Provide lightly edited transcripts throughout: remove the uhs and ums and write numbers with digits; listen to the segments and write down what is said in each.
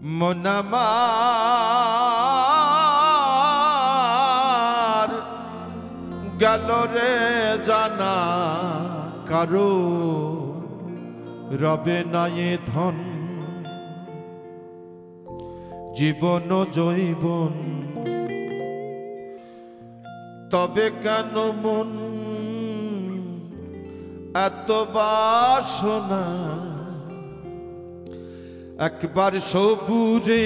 মন আমার গেল রে জানা কারো রবে না এ ধন জীবন জৈবন তবে কেন মন এত বাসনা একবার সবুজে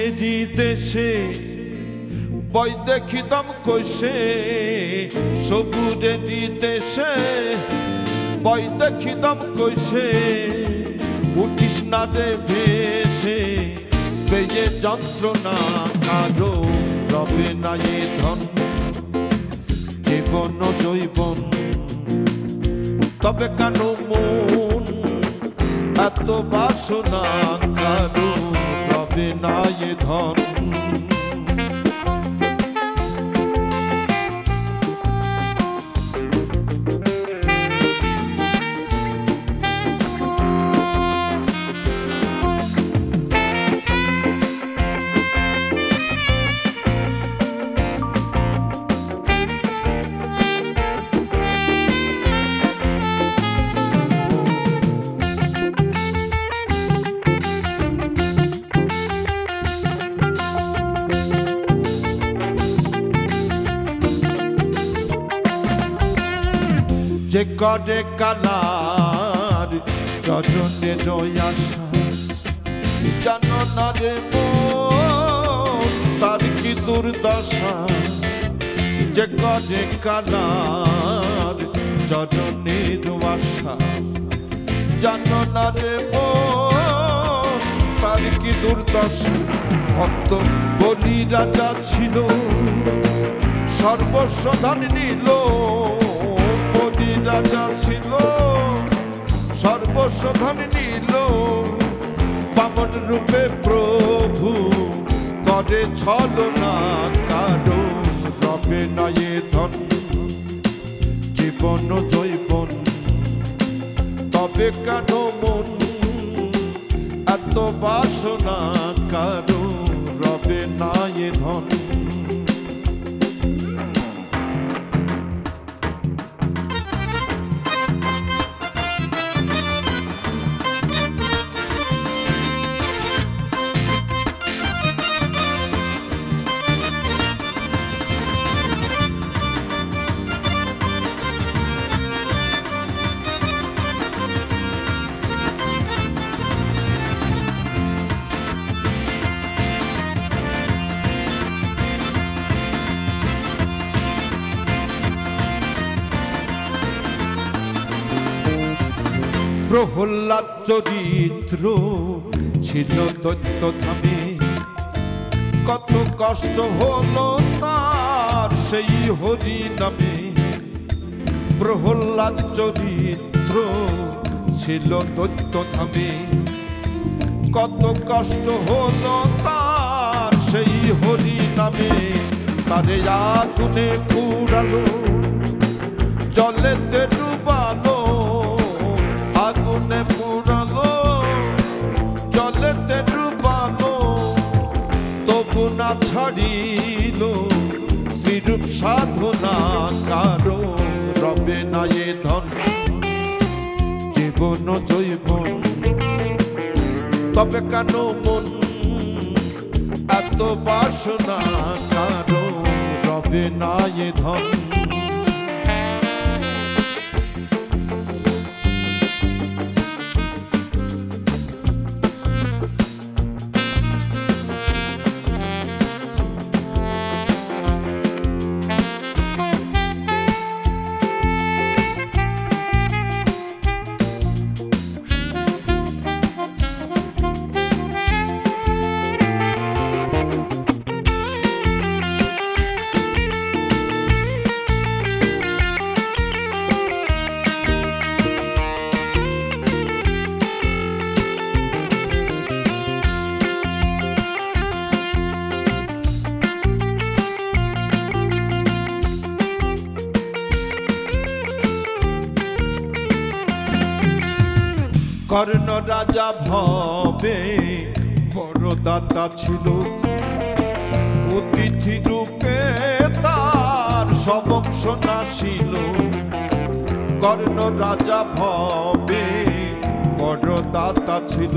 দেশে বই দেখিতাম কইসে সবুজে দেশে বই দেখিতাম কইসে উঠিস না রে ভেসে পেয়ে যন্ত্রণা কারো রবে না এ ধন জীবন জৈবন তবে কেন মন এত বাসনা কারো রবে না এ ধন যে করে কালার চরণে রয়াসা জানো না রে মন তার কি দুর্দশা যে করে কালার চরণে রয়াসা জানো না রে মন তার কি দুর্দশা ভক্ত বলি রাজা ছিল সর্বস্ব ধন নিল রাজা ছিল সর্বস্ব ধন নিল বামন রূপে প্রভু করে ছলনা কারো রবে না এ ধন জীবন জৈবন তবে কেন মন এত বাসনা কারো রবে না এ ধন প্রহ্লাদ চরিত্র ছিল দৈত্য ধামে কত কষ্ট হলো তার সেই হরি নামে প্রহ্লাদ চরিত্র ছিল দৈত্য ধামে কত কষ্ট হলো তার সেই হরি নামে তারে আগুনে পুরালো জলেতে ডুবালো আগুনে পুরালো জলেতে ডুবালো তবু না ছাড়িল শ্রীরূপ সাধনা কারো রবে না এ ধন জীবন জৈবন তবে কেন মন এত বাসনা কারো রবে না এ ধন কর্ণ রাজা ভবে বড় দাতা ছিল, অতিথি রূপে তার সব অংশ নাশিল। কর্ণ রাজা ভবে বড় দাতা ছিল,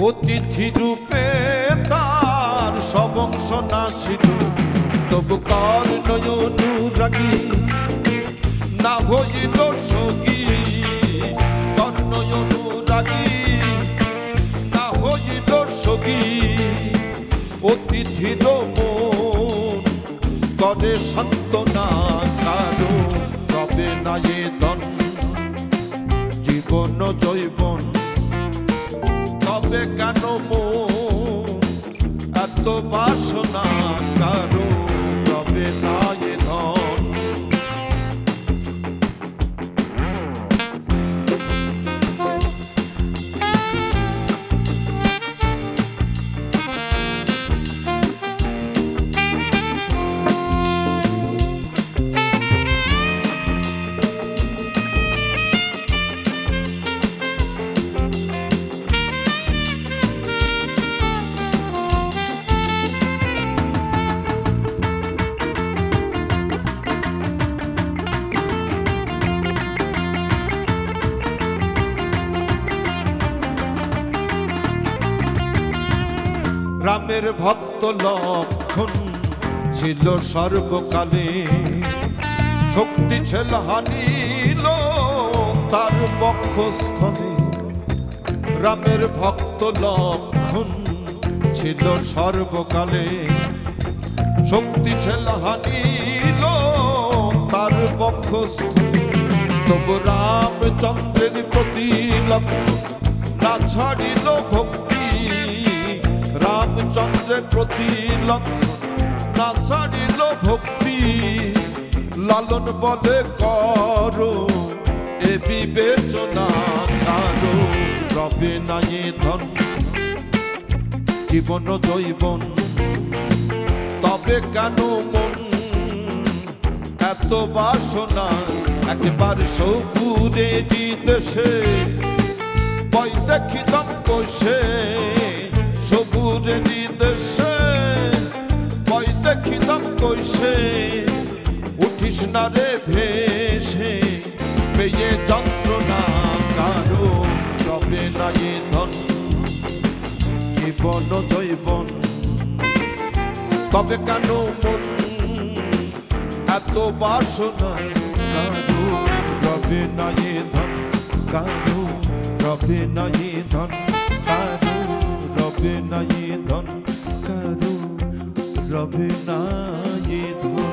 অতিথি রূপে তার সব অংশ নাশিল। তবু কর্ণ অনুরাগী না হইল সগী, কর্ণ অনুরাগী না হইল সগী। অতিথির মন করে সান্ত্বনা কারো, তবে না এ ধন জীবন জৈবন। তবে কেন মন এত বাসনা কারো, তবে না এ ধন। রামের ভক্ত লক্ষণ ছিল সর্বকালে, শক্তি ছিল হানিল তার বক্ষস্থলে। রামের ভক্ত লক্ষণ ছিল সর্বকালে, শক্তি ছিল হানিল তার বক্ষস্থলে। তবু রামচন্দ্রের প্রতি লক্ষণ না ছাড়িল ভক্তি, রামচন্দ্রের প্রতি লক্ষণ না ছাড়িল ভক্তি। লালন বলে করো এ বিবেচনা কারো, রবে না এ ধন জীবন জৈবন। তবে কেন মন এত বাসনা, একবার সপুরে দেশে বই দেখিতাম কষে। সবুরে দেশে বই দেখিতাম কইসে, উঠিস না রে ভেসে পেয়ে যন্ত্রণা কারো, তবে না এ ধন জীবন জৈবন। তবে কেন মন এত বাসনা কারো, রবে না এ ধন কারো, রবে না এ ধন কারো, রবে না এ ধন কারো, রবে না এ ধন।